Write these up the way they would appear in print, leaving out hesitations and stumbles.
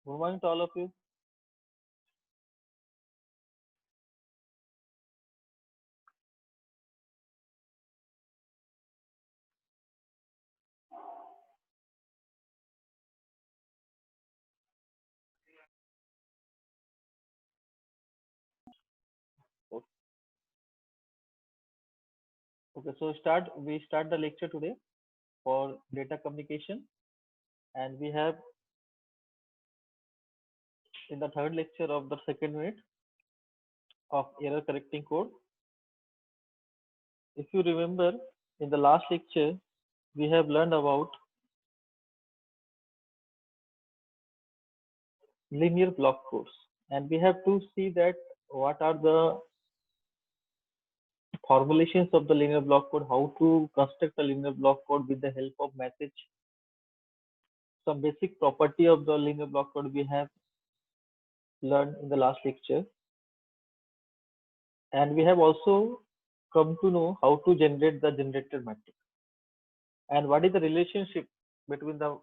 Good morning to all of you. O- Okay, so we start the lecture today for data communication, and we have in the third lecture of the second unit of error correcting code. If you remember, in the last lecture, we have learned about linear block codes, and we have to see that what are the formulations of the linear block code, how to construct a linear block code with the help of message, some basic property of the linear block code we have learned in the last lecture, and we have also come to know how to generate the generator matrix and what is the relationship between the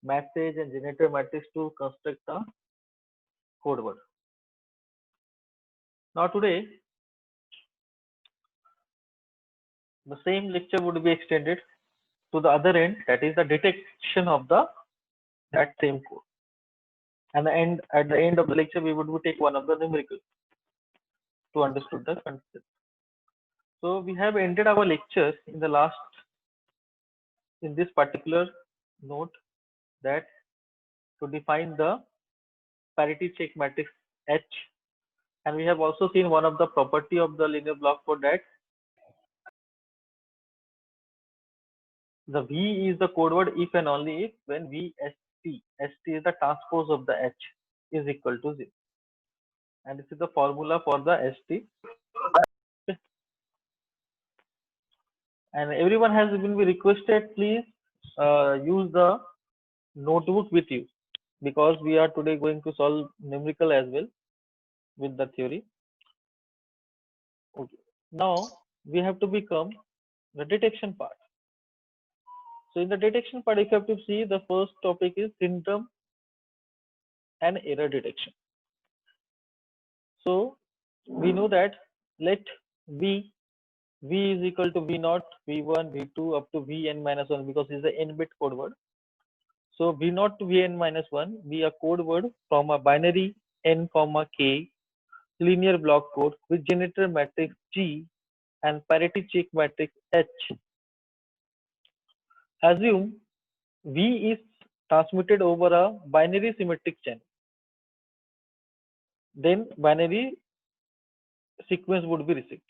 message and generator matrix to construct the code word. Now today the same lecture would be extended to the other end, that is the detection of the that same code. And at the end of the lecture we would take one of the numerical to understand the concept. So we have ended our lecture in the last in this particular note that to define the parity check matrix H, and we have also seen one of the property of the linear block code that the V is the code word if and only if when ST is the transpose of the H is equal to 0, and this is the formula for the ST. And everyone has been requested, please use the notebook with you because we are today going to solve numerical as well with the theory. Okay. Now we have to become the detection part. So in the detection part, if you have to see, the first topic is symptom and error detection. So we know that let V is equal to V0, V1, V2 up to Vn minus 1 because it's the n bit code word. So V0 to Vn minus 1 be a code word from a binary n comma k linear block code with generator matrix G and parity check matrix H. Assume V is transmitted over a binary symmetric channel. Then binary sequence would be received.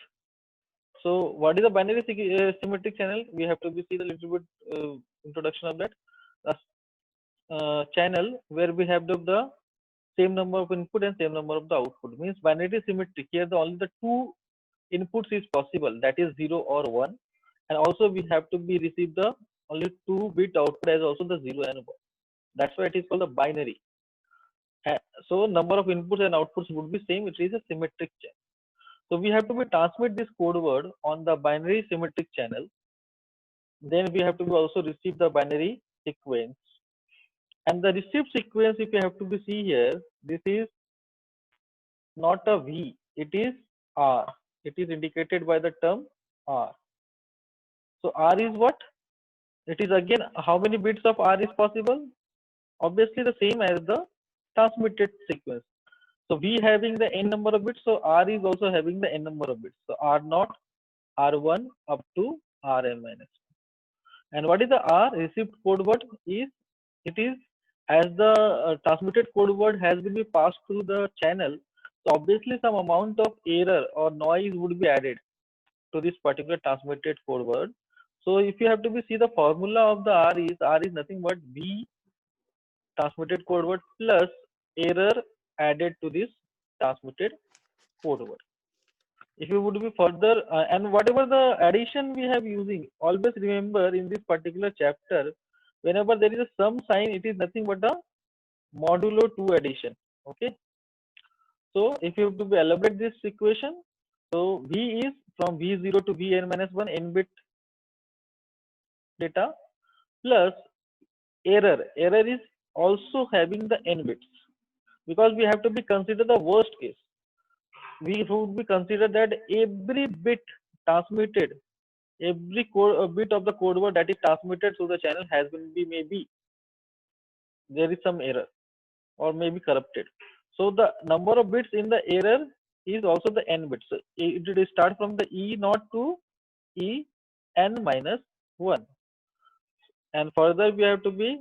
So what is a binary symmetric channel? We have to see the little bit introduction of that. A channel where we have the same number of input and same number of the output. Means binary symmetric. Here the only the two inputs is possible, that is 0 or 1, and also we have to be receive the only 2-bit output as also the 0 and 1. That's why it is called a binary. So number of inputs and outputs would be same. It is a symmetric channel. So we have to be transmit this code word on the binary symmetric channel. Then we have to be also receive the binary sequence. And the received sequence, if you have to be see here, this is not a V, it is R. It is indicated by the term R. So R is what? It is again how many bits of R is possible? Obviously the same as the transmitted sequence. So V having the n number of bits, so R is also having the n number of bits. So R0, R1 up to Rn minus 1. And what is the R received code word is? It is as the transmitted code word has been passed through the channel. So obviously some amount of error or noise would be added to this particular transmitted code word. So if you have to be see the formula of the R is nothing but V transmitted code word plus error added to this transmitted code word. If you would be further and whatever the addition we have using, always remember in this particular chapter, whenever there is a sum sign, it is nothing but a modulo 2 addition. Okay. So if you have to elaborate this equation, so V is from V0 to Vn minus 1 n bit data plus error. Error is also having the n bits. because we have to be consider the worst case. We would be consider that every bit transmitted, every bit of the code word that is transmitted through the channel has been be maybe there is some error or maybe corrupted. So the number of bits in the error is also the n bits. So it will start from the e naught to e n minus 1, and further we have to be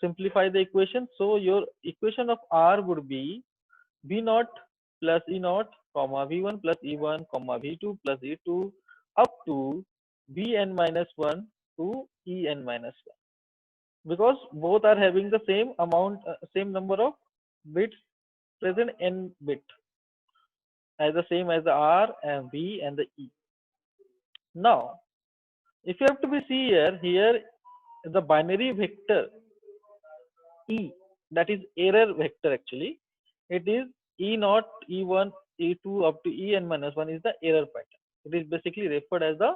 simplify the equation. So your equation of r would be v naught plus e naught comma v1 plus e1 comma v2 plus e2 up to vn minus 1 to en minus 1, because both are having the same amount, same number of bits present n bit as the same as the r and v and the e. Now if you have to be see here the binary vector e, that is error vector actually, it is e naught, e1, e2 up to en minus 1 is the error pattern. It is basically referred as the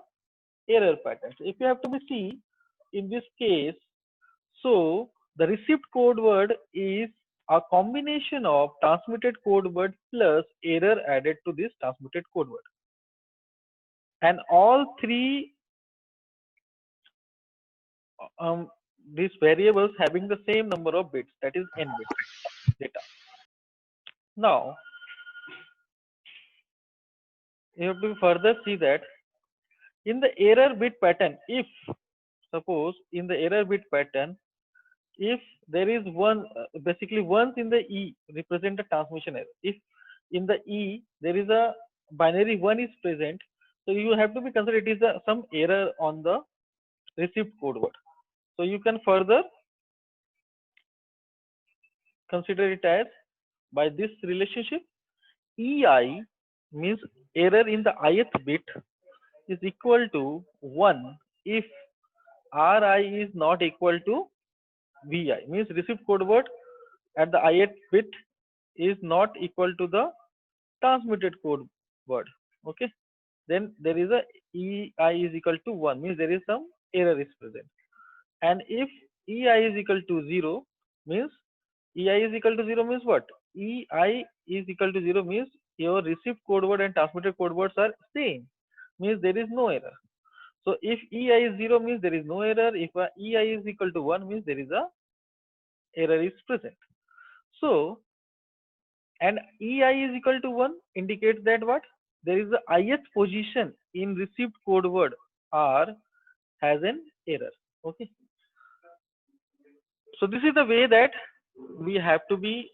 error pattern. So if you have to be see in this case, so the received code word is a combination of transmitted code word plus error added to this transmitted code word, and all three these variables having the same number of bits, that is n bits data. Now you have to further see that in the error bit pattern, if suppose in the error bit pattern, if there is one basically once in the e represent the transmission error, if in the e there is a binary 1 is present, so you have to be considered it is some error on the received code word. So you can further consider it as by this relationship, ei means error in the ith bit is equal to 1 if ri is not equal to vi, means received code word at the ith bit is not equal to the transmitted code word. Okay, then there is a ei is equal to 1, means there is some error is present. And if ei is equal to 0 means ei is equal to 0 means what? Ei is equal to 0 means your received code word and transmitted code words are same, means there is no error. So if ei is 0 means there is no error. If ei is equal to 1 means there is a error is present. So and ei is equal to 1 indicates that what? There is the ith position in received code word r has an error. Okay. So this is the way that we have to be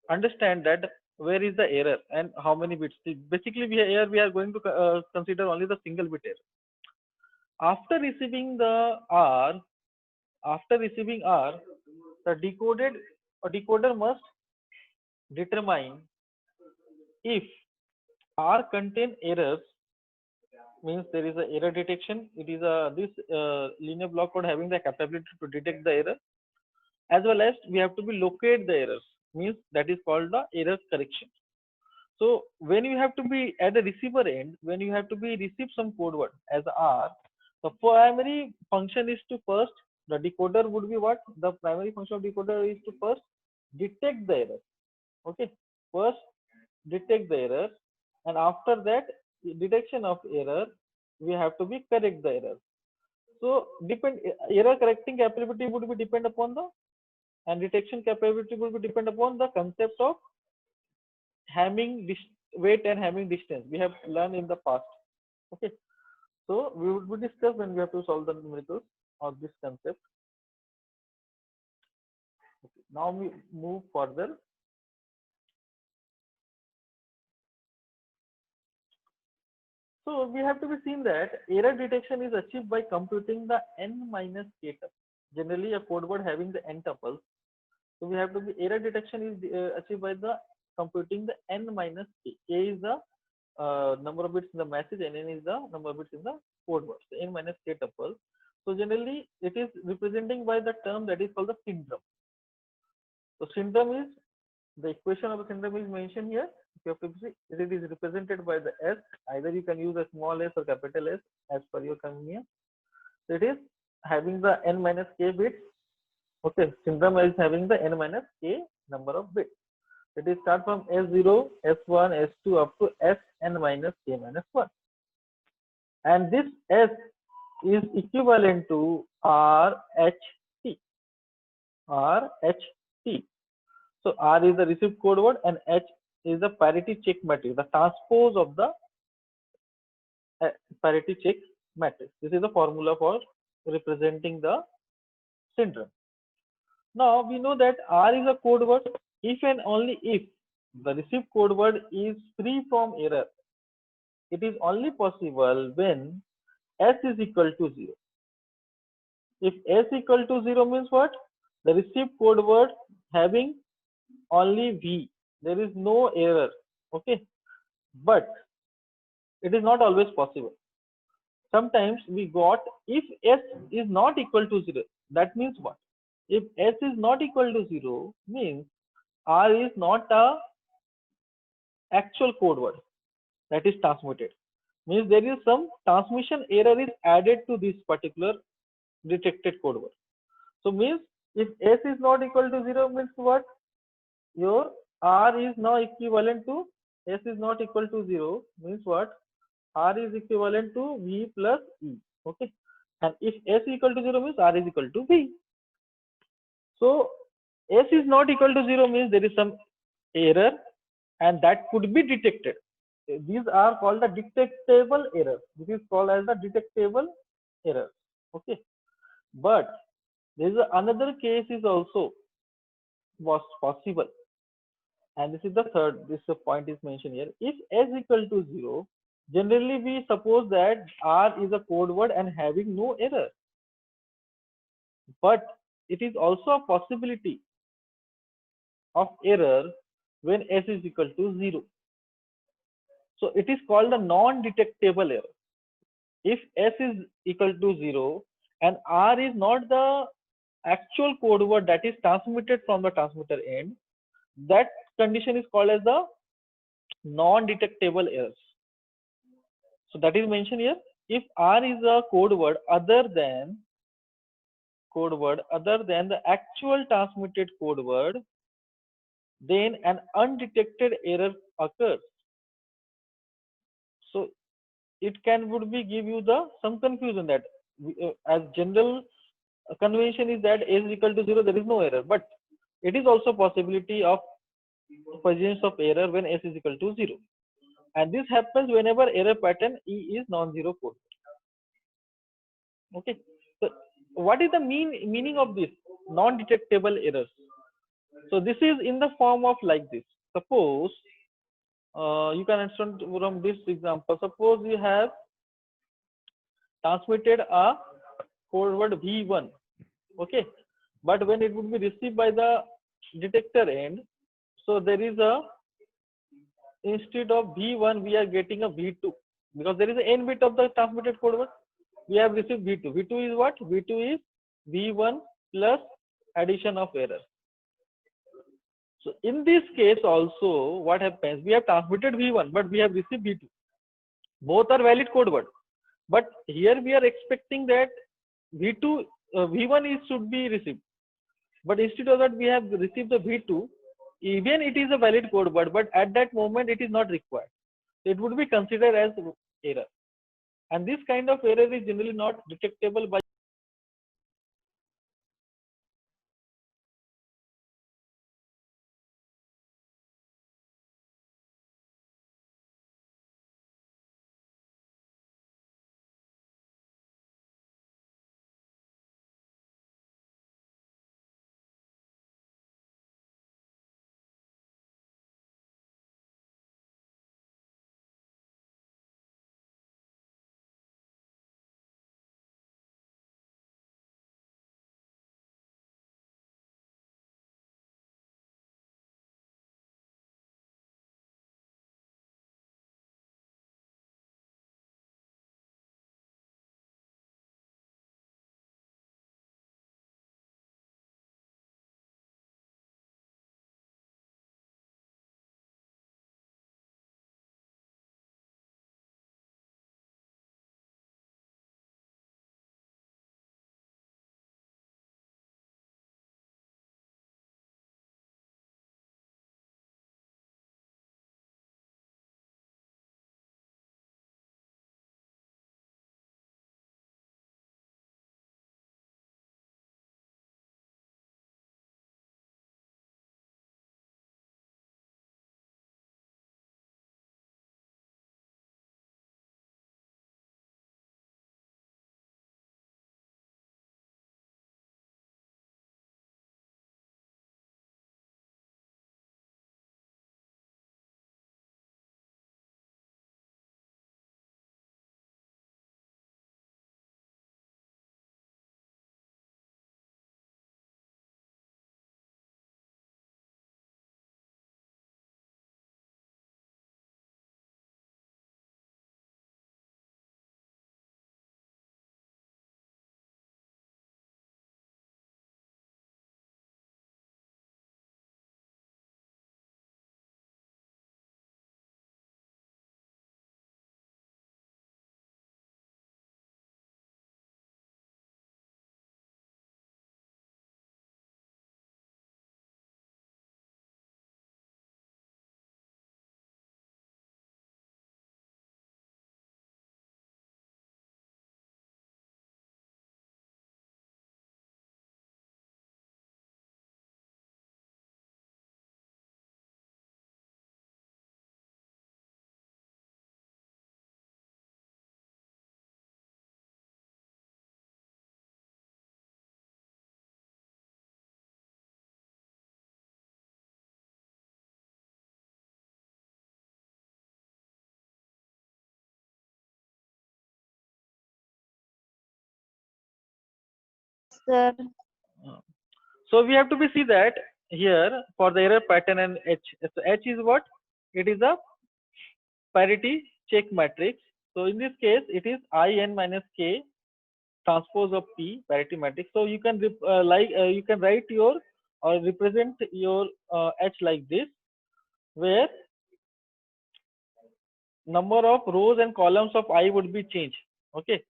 understand that where is the error and how many bits. Basically here we are going to consider only the single bit error. After receiving the r, the decoder must determine if r contain errors, means there is a error detection. It is a this linear block code having the capability to detect the error, as well as we have to be locate the errors, means that is called the error correction. So when you have to be at the receiver end, when you have to be receive some code word as r, the primary function is to first, the decoder would be what? The primary function of decoder is to first detect the error. Okay, first detect the error, and after that detection of error, we have to be correct the error. So depend error correcting capability would be depend upon the, and detection capability will be depend upon the concept of having weight and having distance we have learned in the past. Okay, so we would discuss when we have to solve the numericals of this concept. Okay. Now we move further. So we have to be seen that error detection is achieved by computing the n minus k tuples. Generally, a code word having the n tuples. So we have to be error detection is achieved by the computing the n minus k. K is the number of bits in the message, and n is the number of bits in the code word. So n minus k tuple. So generally, it is representing by the term that is called the syndrome. So syndrome is the equation of the syndrome is mentioned here. You have to see it is represented by the s. Either you can use a small s or capital S as per your convenience. So it is having the n minus k bits. Okay, syndrome is having the n minus k number of bits. It is start from S0, S1, S2 up to Sn minus k minus 1. And this S is equivalent to RHT. RHT. So R is the received code word and H is the parity check matrix, the transpose of the parity check matrix. This is the formula for representing the syndrome. Now we know that R is a code word if and only if the received code word is free from error. It is only possible when S is equal to 0. If S equal to 0 means what? The received code word having only V. There is no error. Okay. But it is not always possible. Sometimes we got if S is not equal to 0. That means what? If S is not equal to 0 means R is not a actual code word that is transmitted. Means there is some transmission error is added to this particular detected code word. So means if S is not equal to 0 means what? Your R is now equivalent to S is not equal to 0 means what? R is equivalent to V plus E. Okay. And if S equal to 0 means R is equal to V. So S is not equal to 0 means there is some error and that could be detected. These are called the detectable errors. This is called as the detectable error. Okay. But there is another case is also was possible. And this is the third, this point is mentioned here. If S equal to 0, generally we suppose that R is a code word and having no error. But it is also a possibility of error when S is equal to 0. So it is called a non-detectable error. If S is equal to 0 and R is not the actual code word that is transmitted from the transmitter end, that condition is called as the non-detectable errors. So that is mentioned here. If R is a code word other than the actual transmitted code word, then an undetected error occurs. So it would be give you the some confusion that as general convention is that S is equal to 0, there is no error, but it is also possibility of presence of error when S is equal to 0, and this happens whenever error pattern E is non-zero code. Okay, so what is the meaning of this non-detectable errors? So this is in the form of like this. Suppose you can understand from this example. Suppose you have transmitted a code word V1, okay, but when it would be received by the detector end, so there is a, instead of V1 we are getting a V2 because there is an n bit of the transmitted code word. We have received V2. V2 is what? V2 is V1 plus addition of error. So in this case also what happens, we have transmitted V1 but we have received V2. Both are valid code word, but here we are expecting that V2 V1 is should be received, but instead of that we have received the V2. Even it is a valid code word, but at that moment it is not required. It would be considered as error, and this kind of error is generally not detectable by sir. Uh, So we have to be see that here for the error pattern and H. So H is what? It is a parity check matrix. So in this case, it is I n minus k transpose of P parity matrix. So you can you can write your or represent your H like this, where number of rows and columns of I would be changed. Okay.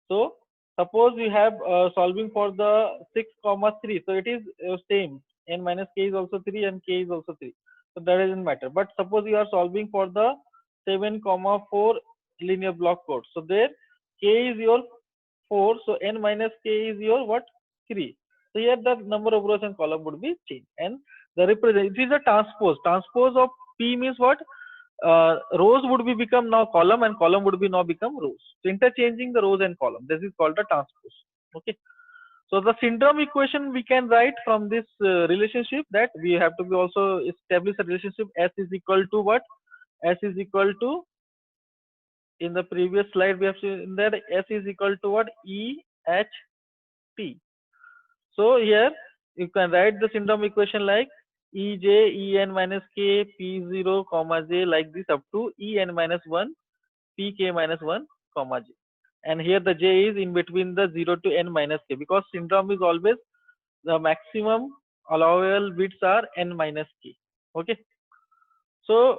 So suppose we have solving for the 6 comma 3. So it is same. N minus k is also 3 and k is also 3. So that doesn't matter. But suppose you are solving for the 7 comma 4 linear block code. So there k is your 4. So n minus k is your what? 3. So here the number of rows and column would be changed. And the represent it is a transpose. Transpose of P means what? Rows would be become now column and column would be now become rows. So interchanging the rows and column. This is called a transpose. Okay. So the syndrome equation we can write from this relationship, that we have to be also establish a relationship. S is equal to what? S is equal to, in the previous slide we have seen that S is equal to what? E H T. So here you can write the syndrome equation like Ej En minus k P0 comma j like this up to En minus 1 Pk minus 1 comma j. And here the j is in between the 0 to n minus k, because syndrome is always the maximum allowable bits are n minus k. Okay. So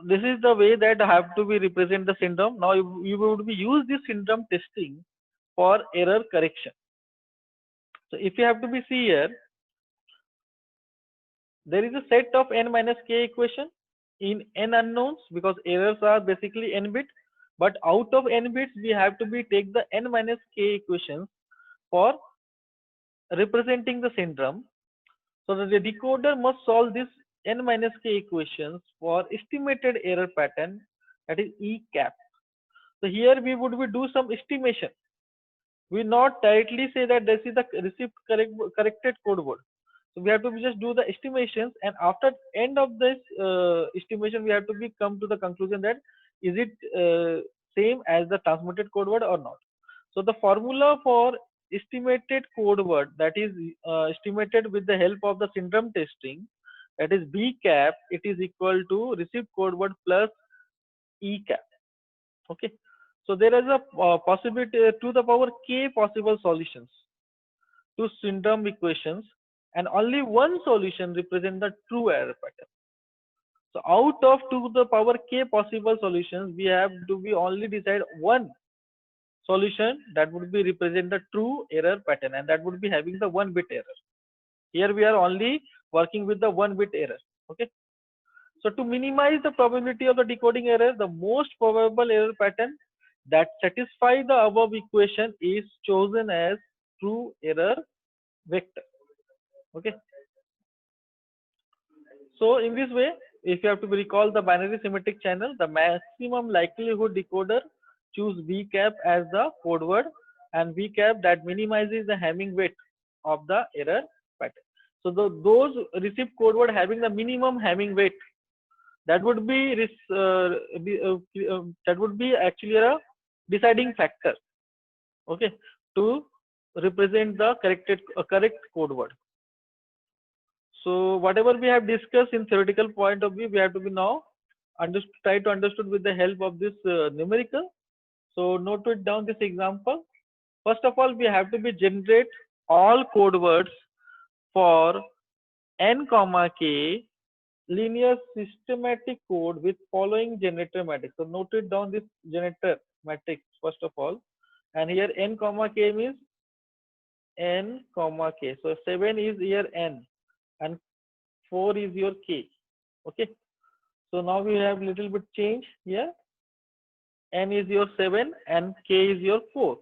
this is the way that have to be represent the syndrome. Now you would be use this syndrome testing for error correction. So if you have to be see here, there is a set of n minus k equation in n unknowns, because errors are basically n bit, but out of n bits we have to be take the n minus k equations for representing the syndrome. So that the decoder must solve this n minus k equations for estimated error pattern, that is E cap. So here we would be do some estimation. We not directly say that this is the received corrected code word. So we have to just do the estimations, and after end of this estimation we have to be come to the conclusion that is it same as the transmitted code word or not. So the formula for estimated code word, that is estimated with the help of the syndrome testing, that is B cap, it is equal to received code word plus E cap. Okay. So there is a possibility to the power k possible solutions to syndrome equations, and only one solution represent the true error pattern. So out of to the power k possible solutions, we have to be only decide one solution that would be represent the true error pattern, and that would be having the 1-bit error. Here we are only working with the 1-bit error. Okay. So to minimize the probability of the decoding error, the most probable error pattern that satisfy the above equation is chosen as true error vector. Okay. So in this way, if you have to recall the binary symmetric channel, the maximum likelihood decoder choose V cap as the code word, and V cap that minimizes the Hamming weight of the error pattern. So those received code word having the minimum Hamming weight, that would be that would be actually a deciding factor. Okay, to represent the correct code word. So whatever we have discussed in theoretical point of view, we have to be now try to understood with the help of this numerical. So note it down this example. First of all, we have to be generate all code words for n comma k linear systematic code with following generator matrix. So note it down this generator matrix first of all, and here n comma k means n comma k. So 7 is here n and 4 is your k. Okay. So now we have little bit change here. N is your 7 and k is your 4.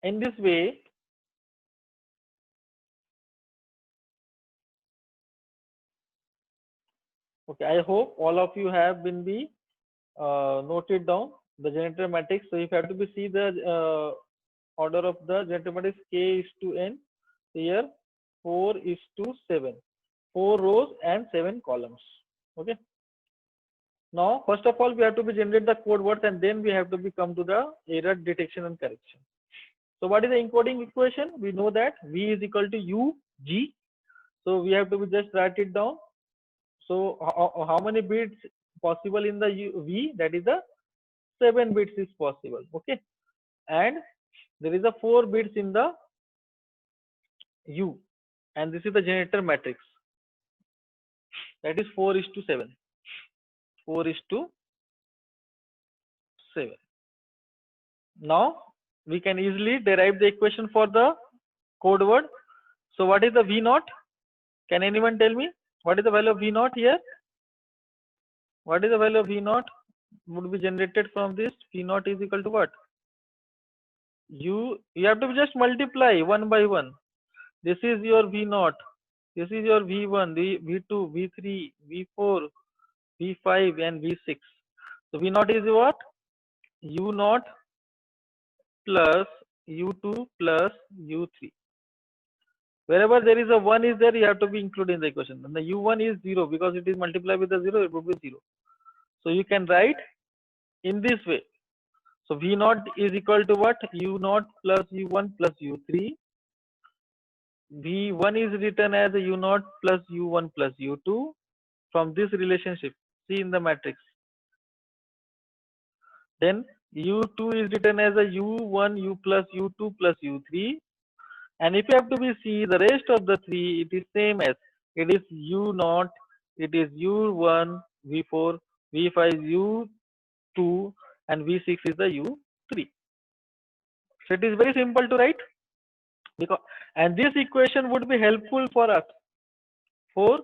In this way, okay, I hope all of you have been noted down the generator matrix. So if you have to be see the order of the generator matrix, k is to n. Here 4 is to 7. 4 rows and 7 columns. Okay. Now, first of all, we have to be generate the code words, and then we have to be come to the error detection and correction. So what is the encoding equation? We know that V is equal to U G. So we have to be just write it down. So how many bits possible in the V? That is the 7 bits is possible. Okay, and there is a 4 bits in the U, and this is the generator matrix. That is 4:7. 4:7. Now we can easily derive the equation for the code word. So what is the V naught? Can anyone tell me what is the value of V naught here? What is the value of V naught? Would be generated from this. V naught is equal to what? You have to just multiply one by one. This is your V naught. This is your V1, V2, V3, V4, V5, and V6. So V naught is what? U naught plus U2 plus U3. Wherever there is a 1 is there, you have to be included in the equation. And the U1 is 0 because it is multiplied with the 0, it would be 0. So you can write in this way. So V naught is equal to what? U naught plus U1 plus U3. V1 is written as a U naught plus U1 plus U2 from this relationship. See in the matrix. Then U2 is written as a U1 U plus U2 plus U3. And if you have to be see the rest of the 3, it is same as it is U naught, it is U1, V4, V5, U2, and V6 is the U3. So it is very simple to write, because and this equation would be helpful for us for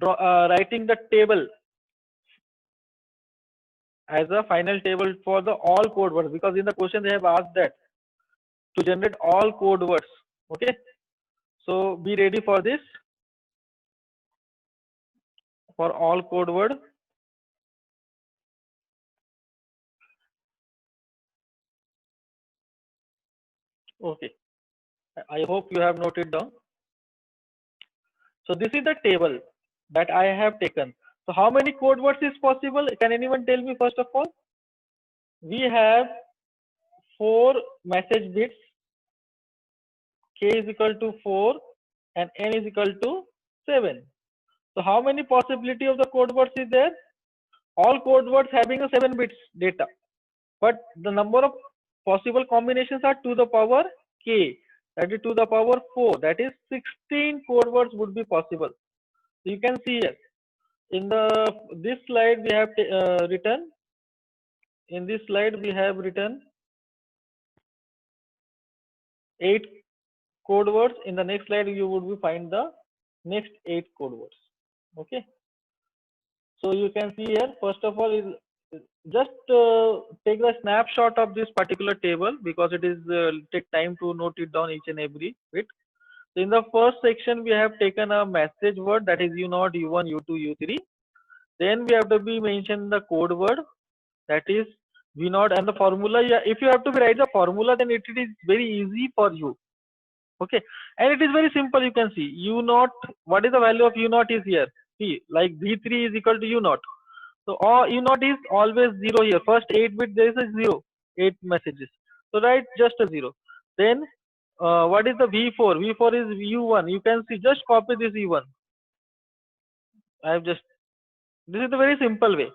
writing the table as a final table for the all code words, because in the question they have asked that to generate all code words. Okay, so be ready for this, for all code word. Okay, I hope you have noted down. So this is the table that I have taken. So how many code words is possible? Can anyone tell me first of all? We have 4 message bits. K is equal to 4 and N is equal to 7. So how many possibility of the code words is there? All code words having a 7 bits data, but the number of possible combinations are to the power K, that is to the power 4, that is 16 code words would be possible. So you can see here in this slide we have written, in this slide we have written 8 code words. In the next slide you would be find the next 8 code words. Okay, so you can see here, first of all is just take the snapshot of this particular table, because it is take time to note it down each and every bit. So in the first section we have taken a message word, that is U naught, U1, U2, U3. Then we have to be mention the code word, that is V naught, and the formula. Yeah, if you have to write the formula, then it is very easy for you. Okay, and it is very simple. You can see U naught. What is the value of U naught is here? See, like V3 is equal to U naught. So U naught is always 0 here. First 8 bit there is a 0, 8 messages. So write just a 0. Then what is the V4? V4 is U1. You can see, just copy this U1. I have just, this is the very simple way.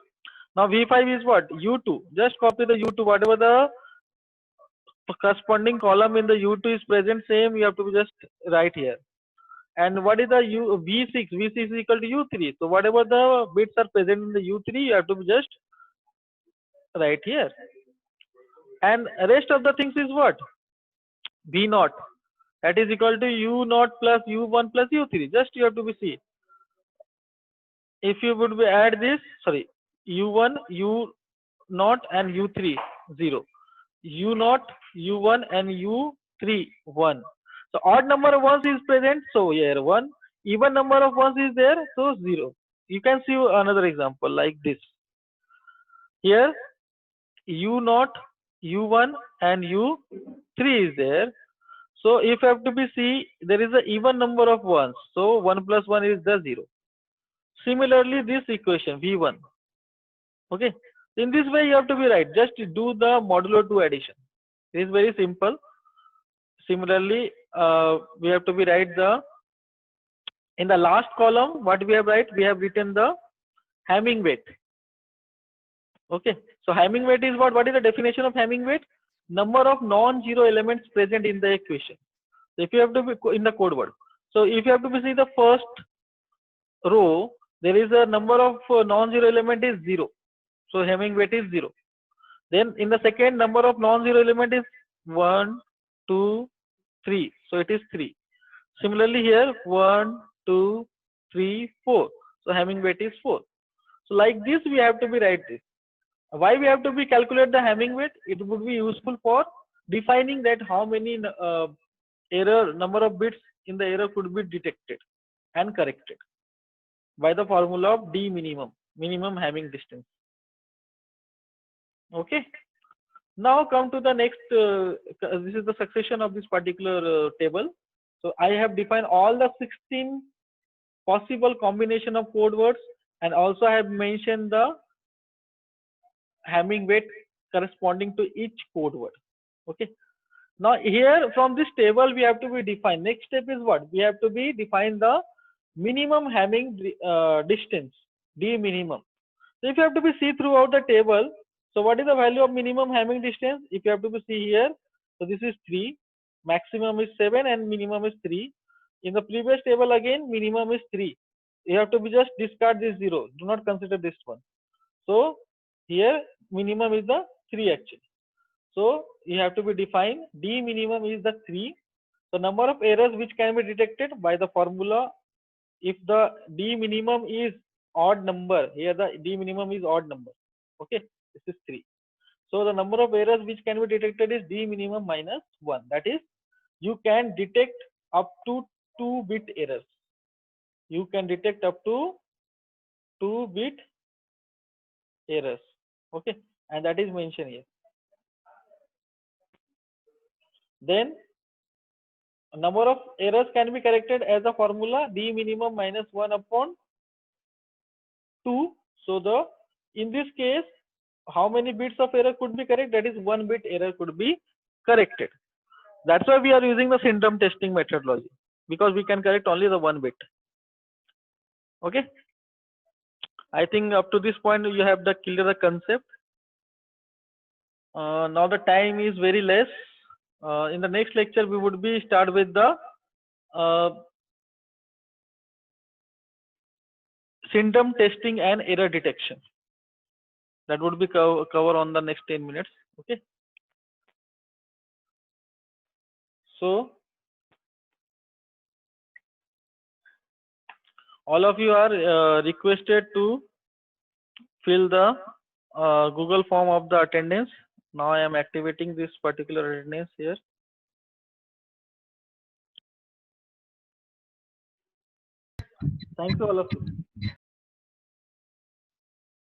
Now V5 is what? U2. Just copy the U2. Whatever the corresponding column in the U2 is present, same you have to just write here. And what is the V6? V6 is equal to U3. So whatever the bits are present in the U3, you have to just write here. And rest of the things is what? V naught. That is equal to U naught plus U1 plus U3. Just you have to be see. If you would be add this, sorry, U1, U naught and U3, 0. U naught, U1 and U3, 1. So odd number of ones is present, so here 1. Even number of ones is there, so 0. You can see another example like this. Here U naught, U1 and U3 is there. So if you have to be see, there is an even number of ones, so 1 plus 1 is the 0. Similarly, this equation V1. Okay. In this way, you have to be right. Just do the modulo 2 addition. It is very simple. Similarly, we have to be right the in the last column. What we have written the Hamming weight. Okay. So Hamming weight is what? What is the definition of Hamming weight? Number of non-zero elements present in the equation. So if you have to be in the code word. So if you have to be see the first row, there is a number of non-zero element is 0. So Hamming weight is 0. Then in the second, number of non-zero element is 1, 2, 3. So it is 3. Similarly here 1, 2, 3, 4. So Hamming weight is 4. So like this we have to be write this. Why we have to be calculate the Hamming weight? It would be useful for defining that how many error number of bits in the error could be detected and corrected by the formula of D minimum Hamming distance. Okay. Now come to the next. This is the succession of this particular table. So I have defined all the 16 possible combination of code words, and also I have mentioned the Hamming weight corresponding to each code word. Okay. Now here from this table we have to be defined. Next step is what? We have to be define the minimum Hamming distance, D minimum. So if you have to be see throughout the table, so what is the value of minimum Hamming distance? If you have to be see here, so this is 3, maximum is 7 and minimum is 3. In the previous table again, minimum is 3. You have to be just discard this 0. Do not consider this one. So here minimum is the 3 actually. So you have to be defined D minimum is the 3. The number of errors which can be detected by the formula, if the D minimum is odd number, here the D minimum is odd number. Okay, this is 3. So the number of errors which can be detected is D minimum minus 1. That is, you can detect up to 2-bit errors. You can detect up to 2-bit errors. Okay, and that is mentioned here. Then number of errors can be corrected as a formula D minimum minus 1 upon 2. So the in this case, how many bits of error could be correct? That is 1-bit error could be corrected. That's why we are using the syndrome testing methodology, because we can correct only the 1 bit. Okay. I think up to this point you have the clear the concept. Now the time is very less. In the next lecture we would be start with the syndrome testing and error detection. That would be cover on the next 10 minutes. Okay. So all of you are requested to fill the Google form of the attendance. Now I am activating this particular attendance here. Thank you all of you.